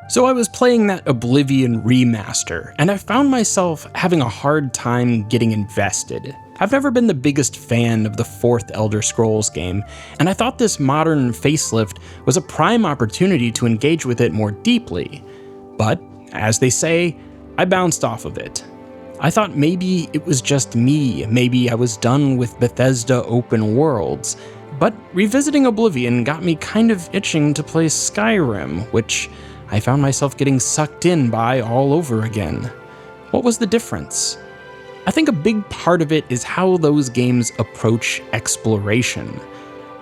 So I was playing that Oblivion remaster, and I found myself having a hard time getting invested. I've never been the biggest fan of the fourth Elder Scrolls game, and I thought this modern facelift was a prime opportunity to engage with it more deeply. But, as they say, I bounced off of it. I thought maybe it was just me, maybe I was done with Bethesda open worlds, but revisiting Oblivion got me kind of itching to play Skyrim, which I found myself getting sucked in by all over again. What was the difference? I think a big part of it is how those games approach exploration.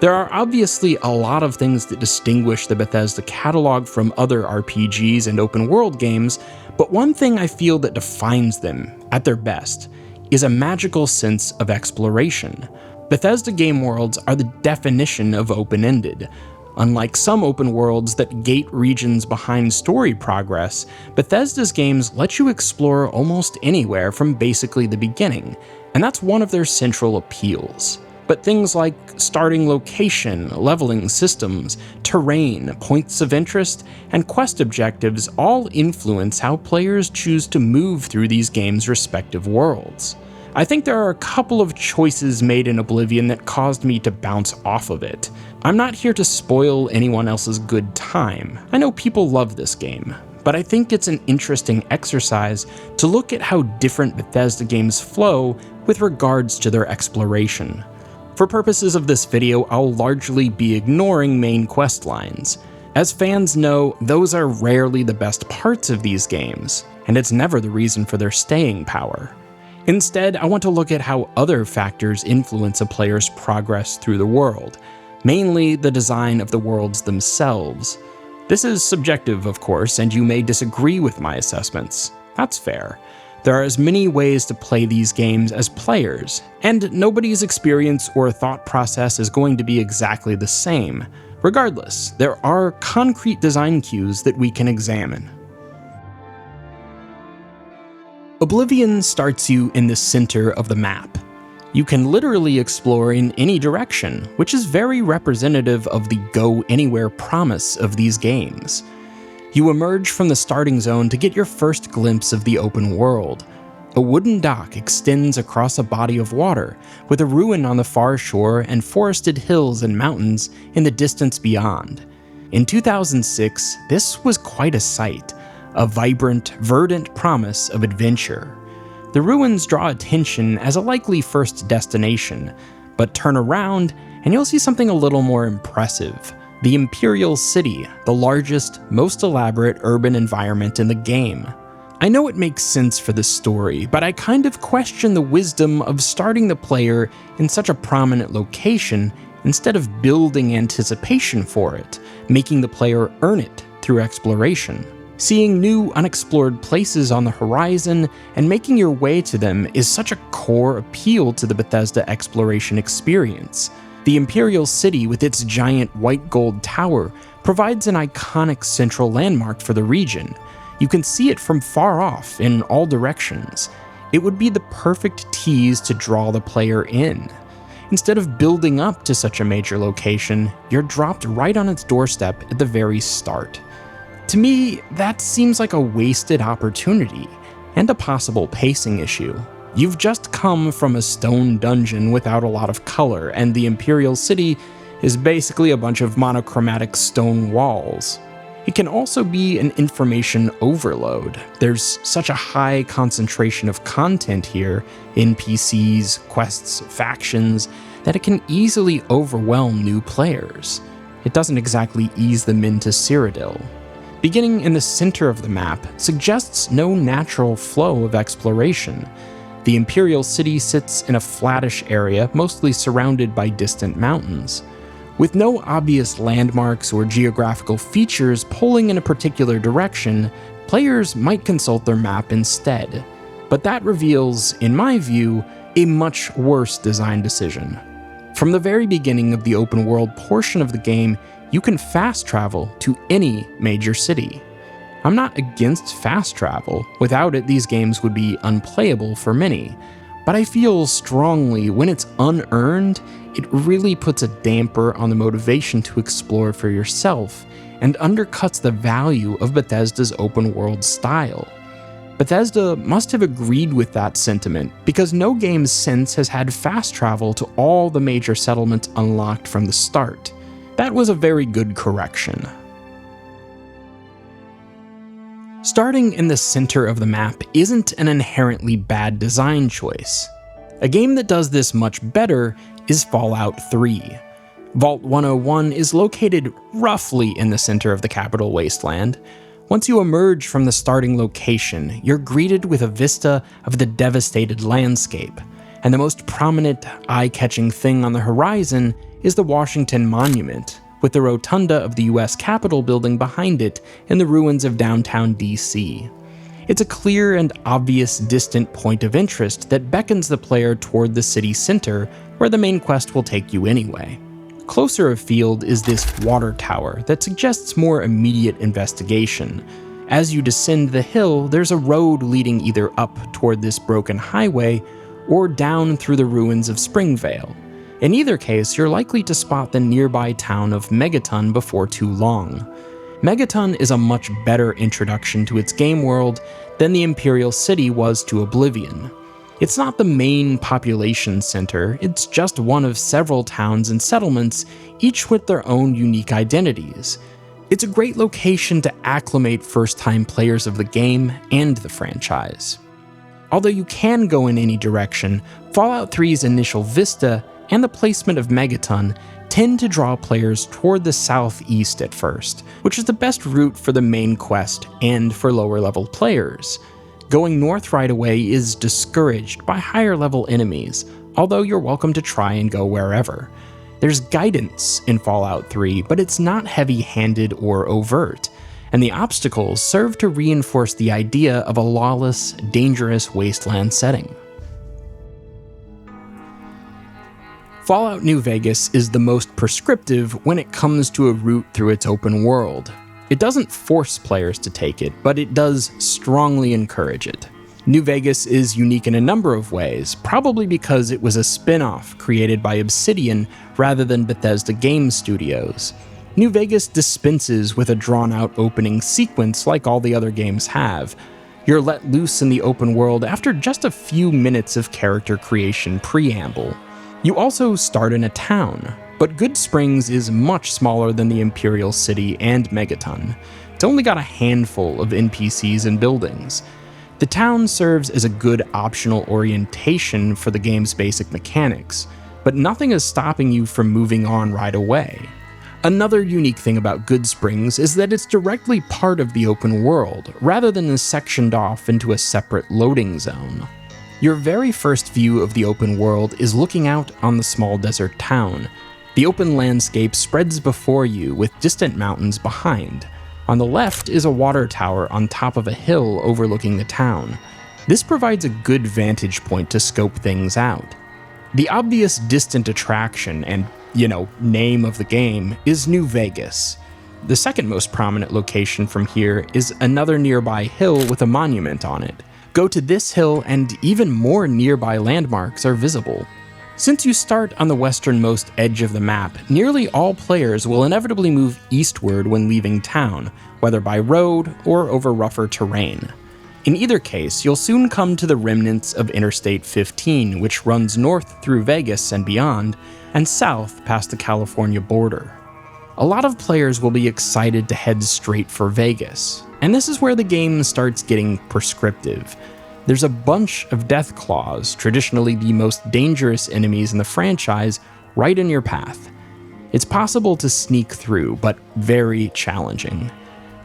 There are obviously a lot of things that distinguish the Bethesda catalog from other RPGs and open world games, but one thing I feel that defines them, at their best, is a magical sense of exploration. Bethesda game worlds are the definition of open-ended. Unlike some open worlds that gate regions behind story progress, Bethesda's games let you explore almost anywhere from basically the beginning, and that's one of their central appeals. But things like starting location, leveling systems, terrain, points of interest, and quest objectives all influence how players choose to move through these games' respective worlds. I think there are a couple of choices made in Oblivion that caused me to bounce off of it. I'm not here to spoil anyone else's good time. I know people love this game, but I think it's an interesting exercise to look at how different Bethesda games flow with regards to their exploration. For purposes of this video, I'll largely be ignoring main quest lines. As fans know, those are rarely the best parts of these games, and it's never the reason for their staying power. Instead, I want to look at how other factors influence a player's progress through the world, mainly the design of the worlds themselves. This is subjective, of course, and you may disagree with my assessments. That's fair. There are as many ways to play these games as players, and nobody's experience or thought process is going to be exactly the same. Regardless, there are concrete design cues that we can examine. Oblivion starts you in the center of the map. You can literally explore in any direction, which is very representative of the go-anywhere promise of these games. You emerge from the starting zone to get your first glimpse of the open world. A wooden dock extends across a body of water, with a ruin on the far shore and forested hills and mountains in the distance beyond. In 2006, this was quite a sight. A vibrant, verdant promise of adventure. The ruins draw attention as a likely first destination, but turn around and you'll see something a little more impressive. The Imperial City, the largest, most elaborate urban environment in the game. I know it makes sense for the story, but I kind of question the wisdom of starting the player in such a prominent location instead of building anticipation for it, making the player earn it through exploration. Seeing new, unexplored places on the horizon and making your way to them is such a core appeal to the Bethesda exploration experience. The Imperial City, with its giant white gold tower, provides an iconic central landmark for the region. You can see it from far off, in all directions. It would be the perfect tease to draw the player in. Instead of building up to such a major location, you're dropped right on its doorstep at the very start. To me, that seems like a wasted opportunity, and a possible pacing issue. You've just come from a stone dungeon without a lot of color, and the Imperial City is basically a bunch of monochromatic stone walls. It can also be an information overload. There's such a high concentration of content here, NPCs, quests, factions, that it can easily overwhelm new players. It doesn't exactly ease them into Cyrodiil. Beginning in the center of the map suggests no natural flow of exploration. The Imperial City sits in a flattish area, mostly surrounded by distant mountains. With no obvious landmarks or geographical features pulling in a particular direction, players might consult their map instead. But that reveals, in my view, a much worse design decision. From the very beginning of the open world portion of the game, you can fast travel to any major city. I'm not against fast travel. Without it, these games would be unplayable for many. But I feel strongly when it's unearned, it really puts a damper on the motivation to explore for yourself, and undercuts the value of Bethesda's open world style. Bethesda must have agreed with that sentiment, because no game since has had fast travel to all the major settlements unlocked from the start. That was a very good correction. Starting in the center of the map isn't an inherently bad design choice. A game that does this much better is Fallout 3. Vault 101 is located roughly in the center of the capital wasteland. Once you emerge from the starting location, you're greeted with a vista of the devastated landscape, and the most prominent, eye-catching thing on the horizon is the Washington Monument, with the rotunda of the US Capitol building behind it in the ruins of downtown DC. It's a clear and obvious distant point of interest that beckons the player toward the city center, where the main quest will take you anyway. Closer afield is this water tower that suggests more immediate investigation. As you descend the hill, there's a road leading either up toward this broken highway or down through the ruins of Springvale. In either case, you're likely to spot the nearby town of Megaton before too long. Megaton is a much better introduction to its game world than the Imperial City was to Oblivion. It's not the main population center, it's just one of several towns and settlements, each with their own unique identities. It's a great location to acclimate first-time players of the game and the franchise. Although you can go in any direction, Fallout 3's initial vista and the placement of Megaton tend to draw players toward the southeast at first, which is the best route for the main quest and for lower-level players. Going north right away is discouraged by higher-level enemies, although you're welcome to try and go wherever. There's guidance in Fallout 3, but it's not heavy-handed or overt, and the obstacles serve to reinforce the idea of a lawless, dangerous wasteland setting. Fallout New Vegas is the most prescriptive when it comes to a route through its open world. It doesn't force players to take it, but it does strongly encourage it. New Vegas is unique in a number of ways, probably because it was a spin-off created by Obsidian rather than Bethesda Game Studios. New Vegas dispenses with a drawn-out opening sequence like all the other games have. You're let loose in the open world after just a few minutes of character creation preamble. You also start in a town, but Good Springs is much smaller than the Imperial City and Megaton. It's only got a handful of NPCs and buildings. The town serves as a good optional orientation for the game's basic mechanics, but nothing is stopping you from moving on right away. Another unique thing about Good Springs is that it's directly part of the open world, rather than sectioned off into a separate loading zone. Your very first view of the open world is looking out on the small desert town. The open landscape spreads before you with distant mountains behind. On the left is a water tower on top of a hill overlooking the town. This provides a good vantage point to scope things out. The obvious distant attraction and, name of the game is New Vegas. The second most prominent location from here is another nearby hill with a monument on it. Go to this hill and even more nearby landmarks are visible. Since you start on the westernmost edge of the map, nearly all players will inevitably move eastward when leaving town, whether by road or over rougher terrain. In either case, you'll soon come to the remnants of Interstate 15, which runs north through Vegas and beyond, and south past the California border. A lot of players will be excited to head straight for Vegas, and this is where the game starts getting prescriptive. There's a bunch of death claws, traditionally the most dangerous enemies in the franchise, right in your path. It's possible to sneak through, but very challenging.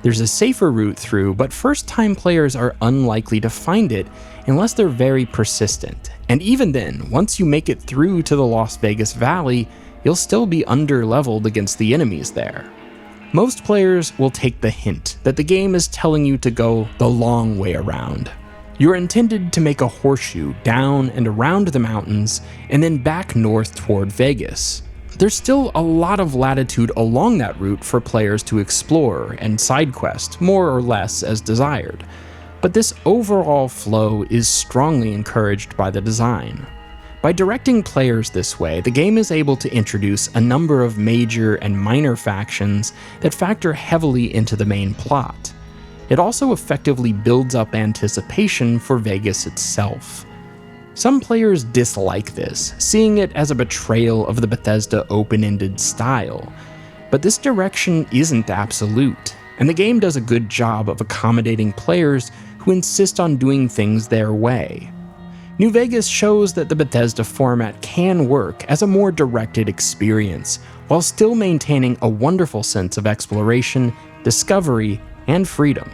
There's a safer route through, but first-time players are unlikely to find it unless they're very persistent. And even then, once you make it through to the Las Vegas Valley, you'll still be under-leveled against the enemies there. Most players will take the hint that the game is telling you to go the long way around. You're intended to make a horseshoe down and around the mountains and then back north toward Vegas. There's still a lot of latitude along that route for players to explore and side quest, more or less as desired. But this overall flow is strongly encouraged by the design. By directing players this way, the game is able to introduce a number of major and minor factions that factor heavily into the main plot. It also effectively builds up anticipation for Vegas itself. Some players dislike this, seeing it as a betrayal of the Bethesda open-ended style, but this direction isn't absolute, and the game does a good job of accommodating players who insist on doing things their way. New Vegas shows that the Bethesda format can work as a more directed experience, while still maintaining a wonderful sense of exploration, discovery, and freedom.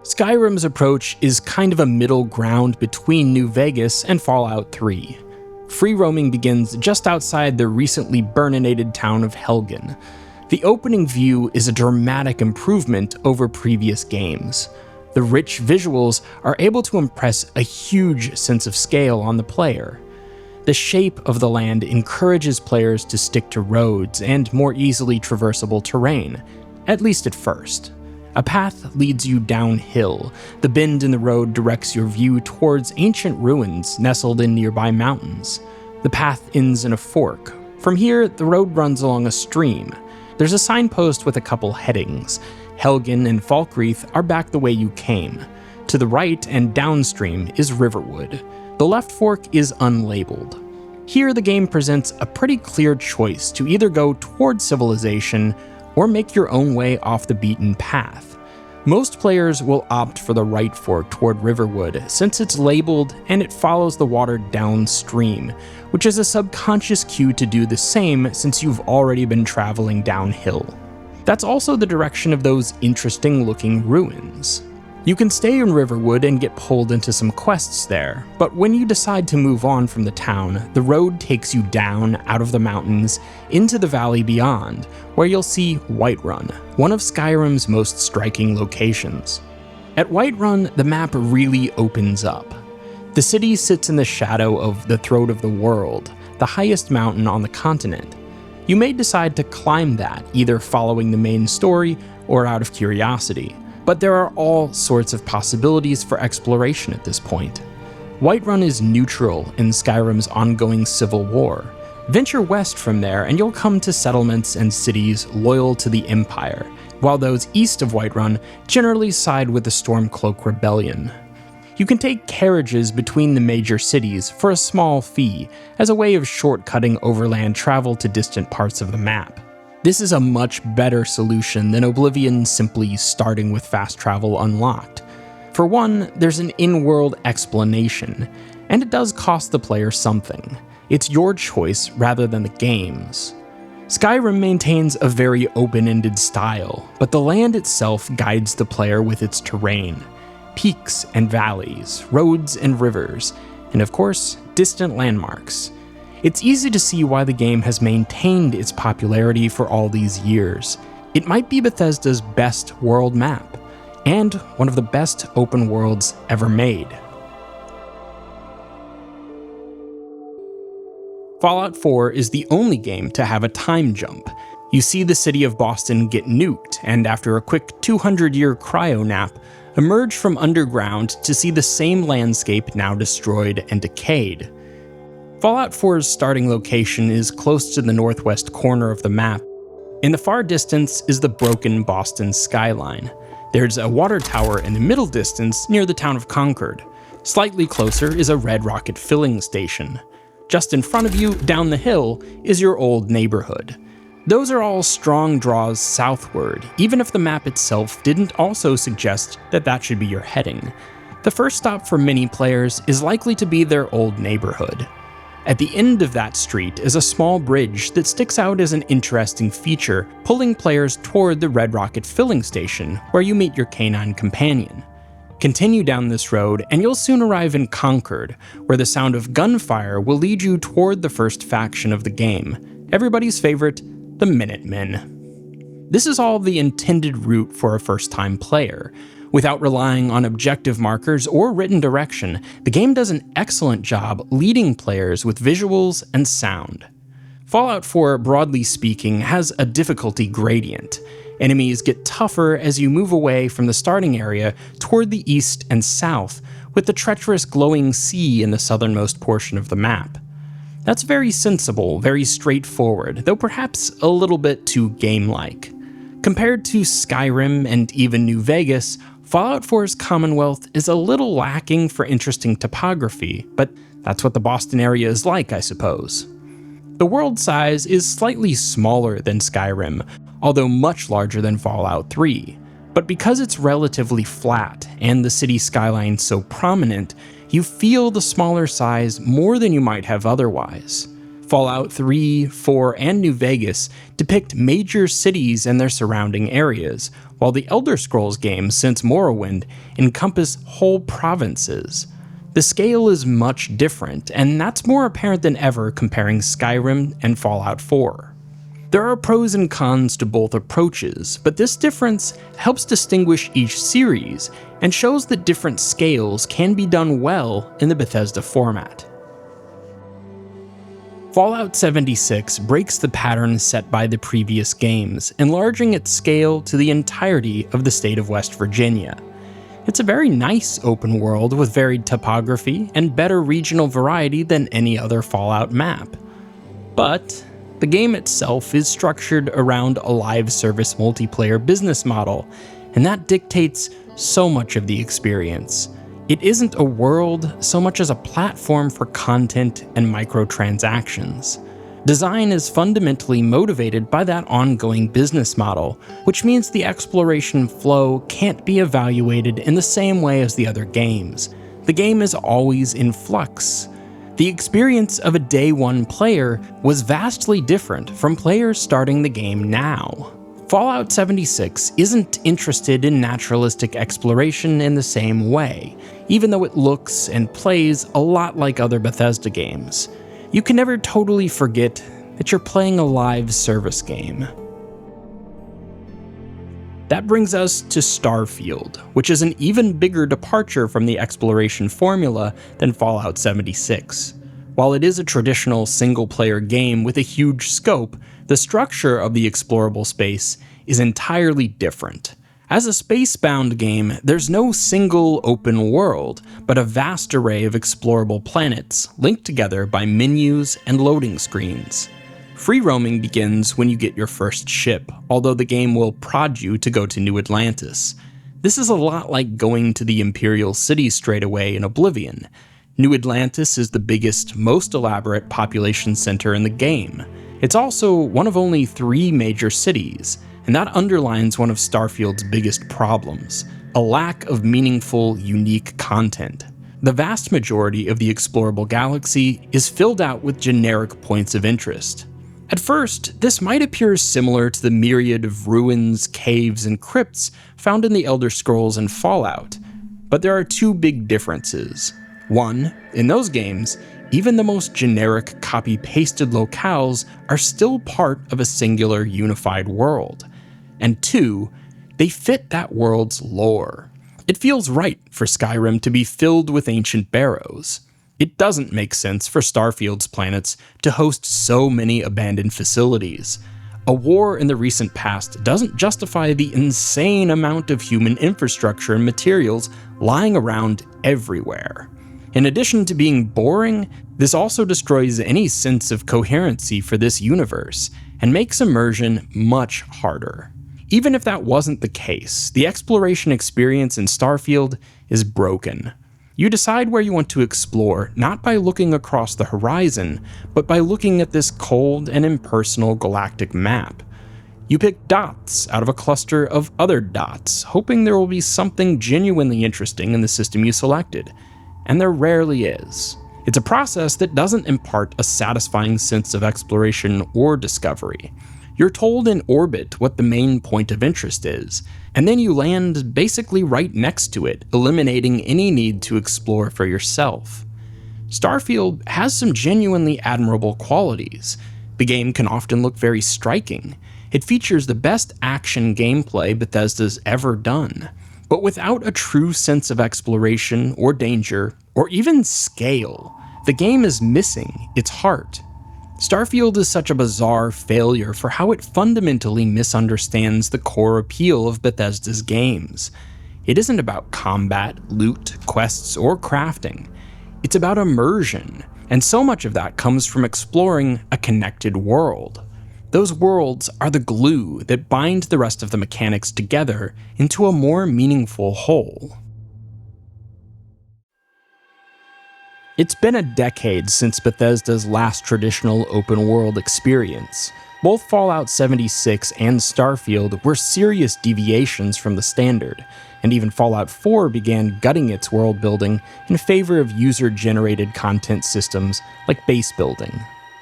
Skyrim's approach is kind of a middle ground between New Vegas and Fallout 3. Free roaming begins just outside the recently burninated town of Helgen. The opening view is a dramatic improvement over previous games. The rich visuals are able to impress a huge sense of scale on the player. The shape of the land encourages players to stick to roads and more easily traversable terrain, at least at first. A path leads you downhill. The bend in the road directs your view towards ancient ruins nestled in nearby mountains. The path ends in a fork. From here, the road runs along a stream. There's a signpost with a couple headings. Helgen and Falkreath are back the way you came. To the right and downstream is Riverwood. The left fork is unlabeled. Here, the game presents a pretty clear choice to either go toward civilization or make your own way off the beaten path. Most players will opt for the right fork toward Riverwood since it's labeled and it follows the water downstream, which is a subconscious cue to do the same since you've already been traveling downhill. That's also the direction of those interesting looking ruins. You can stay in Riverwood and get pulled into some quests there, but when you decide to move on from the town, the road takes you down out of the mountains into the valley beyond, where you'll see Whiterun, one of Skyrim's most striking locations. At Whiterun, the map really opens up. The city sits in the shadow of the Throat of the World, the highest mountain on the continent. You may decide to climb that, either following the main story or out of curiosity, but there are all sorts of possibilities for exploration at this point. Whiterun is neutral in Skyrim's ongoing civil war. Venture west from there and you'll come to settlements and cities loyal to the Empire, while those east of Whiterun generally side with the Stormcloak Rebellion. You can take carriages between the major cities for a small fee as a way of shortcutting overland travel to distant parts of the map. This is a much better solution than Oblivion simply starting with fast travel unlocked. For one, there's an in-world explanation, and it does cost the player something. It's your choice rather than the game's. Skyrim maintains a very open-ended style, but the land itself guides the player with its terrain. Peaks and valleys, roads and rivers, and of course, distant landmarks. It's easy to see why the game has maintained its popularity for all these years. It might be Bethesda's best world map, and one of the best open worlds ever made. Fallout 4 is the only game to have a time jump. You see the city of Boston get nuked, and after a quick 200-year cryo nap, emerge from underground to see the same landscape now destroyed and decayed. Fallout 4's starting location is close to the northwest corner of the map. In the far distance is the broken Boston skyline. There's a water tower in the middle distance near the town of Concord. Slightly closer is a red rocket filling station. Just in front of you, down the hill, is your old neighborhood. Those are all strong draws southward, even if the map itself didn't also suggest that that should be your heading. The first stop for many players is likely to be their old neighborhood. At the end of that street is a small bridge that sticks out as an interesting feature, pulling players toward the Red Rocket filling station, where you meet your canine companion. Continue down this road, and you'll soon arrive in Concord, where the sound of gunfire will lead you toward the first faction of the game, everybody's favorite, the Minutemen. This is all the intended route for a first-time player. Without relying on objective markers or written direction, the game does an excellent job leading players with visuals and sound. Fallout 4, broadly speaking, has a difficulty gradient. Enemies get tougher as you move away from the starting area toward the east and south, with the treacherous glowing sea in the southernmost portion of the map. That's very sensible, very straightforward, though perhaps a little bit too game-like. Compared to Skyrim and even New Vegas, Fallout 4's Commonwealth is a little lacking for interesting topography, but that's what the Boston area is like, I suppose. The world size is slightly smaller than Skyrim, although much larger than Fallout 3. But because it's relatively flat and the city skyline so prominent, you feel the smaller size more than you might have otherwise. Fallout 3, 4, and New Vegas depict major cities and their surrounding areas, while the Elder Scrolls games since Morrowind encompass whole provinces. The scale is much different, and that's more apparent than ever comparing Skyrim and Fallout 4. There are pros and cons to both approaches, but this difference helps distinguish each series and shows that different scales can be done well in the Bethesda format. Fallout 76 breaks the pattern set by the previous games, enlarging its scale to the entirety of the state of West Virginia. It's a very nice open world with varied topography and better regional variety than any other Fallout map. But the game itself is structured around a live service multiplayer business model, and that dictates so much of the experience. It isn't a world so much as a platform for content and microtransactions. Design is fundamentally motivated by that ongoing business model, which means the exploration flow can't be evaluated in the same way as the other games. The game is always in flux. The experience of a day one player was vastly different from players starting the game now. Fallout 76 isn't interested in naturalistic exploration in the same way, even though it looks and plays a lot like other Bethesda games. You can never totally forget that you're playing a live service game. That brings us to Starfield, which is an even bigger departure from the exploration formula than Fallout 76. While it is a traditional single-player game with a huge scope, the structure of the explorable space is entirely different. As a space-bound game, there's no single open world, but a vast array of explorable planets linked together by menus and loading screens. Free roaming begins when you get your first ship, although the game will prod you to go to New Atlantis. This is a lot like going to the Imperial City straight away in Oblivion. New Atlantis is the biggest, most elaborate population center in the game. It's also one of only 3 major cities, and that underlines one of Starfield's biggest problems: a lack of meaningful, unique content. The vast majority of the explorable galaxy is filled out with generic points of interest. At first, this might appear similar to the myriad of ruins, caves, and crypts found in the Elder Scrolls and Fallout, but there are 2 big differences. One, in those games, even the most generic copy-pasted locales are still part of a singular unified world. And 2, they fit that world's lore. It feels right for Skyrim to be filled with ancient barrows. It doesn't make sense for Starfield's planets to host so many abandoned facilities. A war in the recent past doesn't justify the insane amount of human infrastructure and materials lying around everywhere. In addition to being boring, this also destroys any sense of coherency for this universe, and makes immersion much harder. Even if that wasn't the case, the exploration experience in Starfield is broken. You decide where you want to explore, not by looking across the horizon, but by looking at this cold and impersonal galactic map. You pick dots out of a cluster of other dots, hoping there will be something genuinely interesting in the system you selected, and there rarely is. It's a process that doesn't impart a satisfying sense of exploration or discovery. You're told in orbit what the main point of interest is, and then you land basically right next to it, eliminating any need to explore for yourself. Starfield has some genuinely admirable qualities. The game can often look very striking. It features the best action gameplay Bethesda's ever done, but without a true sense of exploration or danger, or even scale, the game is missing its heart. Starfield is such a bizarre failure for how it fundamentally misunderstands the core appeal of Bethesda's games. It isn't about combat, loot, quests, or crafting. It's about immersion, and so much of that comes from exploring a connected world. Those worlds are the glue that bind the rest of the mechanics together into a more meaningful whole. It's been a decade since Bethesda's last traditional open-world experience. Both Fallout 76 and Starfield were serious deviations from the standard, and even Fallout 4 began gutting its world building in favor of user-generated content systems like base building.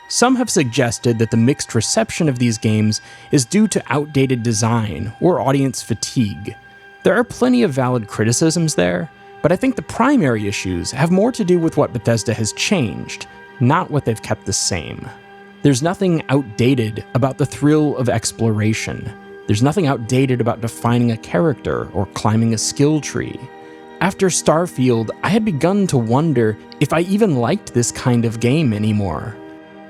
Some have suggested that the mixed reception of these games is due to outdated design or audience fatigue. There are plenty of valid criticisms there, but I think the primary issues have more to do with what Bethesda has changed, not what they've kept the same. There's nothing outdated about the thrill of exploration. There's nothing outdated about defining a character or climbing a skill tree. After Starfield, I had begun to wonder if I even liked this kind of game anymore.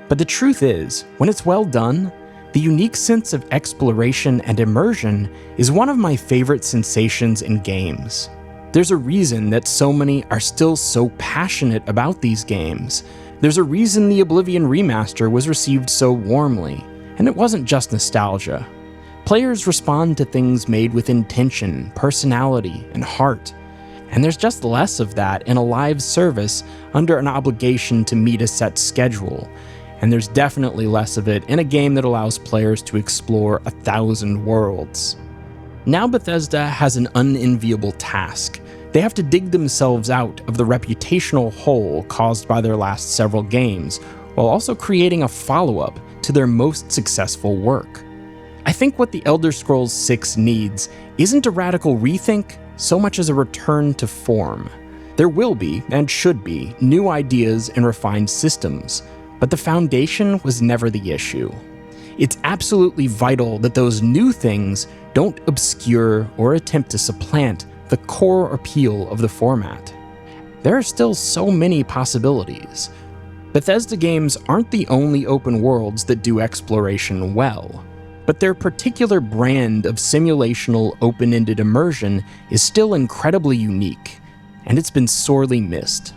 But the truth is, when it's well done, the unique sense of exploration and immersion is one of my favorite sensations in games. There's a reason that so many are still so passionate about these games. There's a reason the Oblivion remaster was received so warmly, and it wasn't just nostalgia. Players respond to things made with intention, personality, and heart, and there's just less of that in a live service under an obligation to meet a set schedule, and there's definitely less of it in a game that allows players to explore 1,000 worlds. Now Bethesda has an unenviable task. They have to dig themselves out of the reputational hole caused by their last several games, while also creating a follow-up to their most successful work. I think what The Elder Scrolls 6 needs isn't a radical rethink so much as a return to form. There will be, and should be, new ideas and refined systems, but the foundation was never the issue. It's absolutely vital that those new things don't obscure or attempt to supplant the core appeal of the format. There are still so many possibilities. Bethesda games aren't the only open worlds that do exploration well, but their particular brand of simulational open-ended immersion is still incredibly unique, and it's been sorely missed.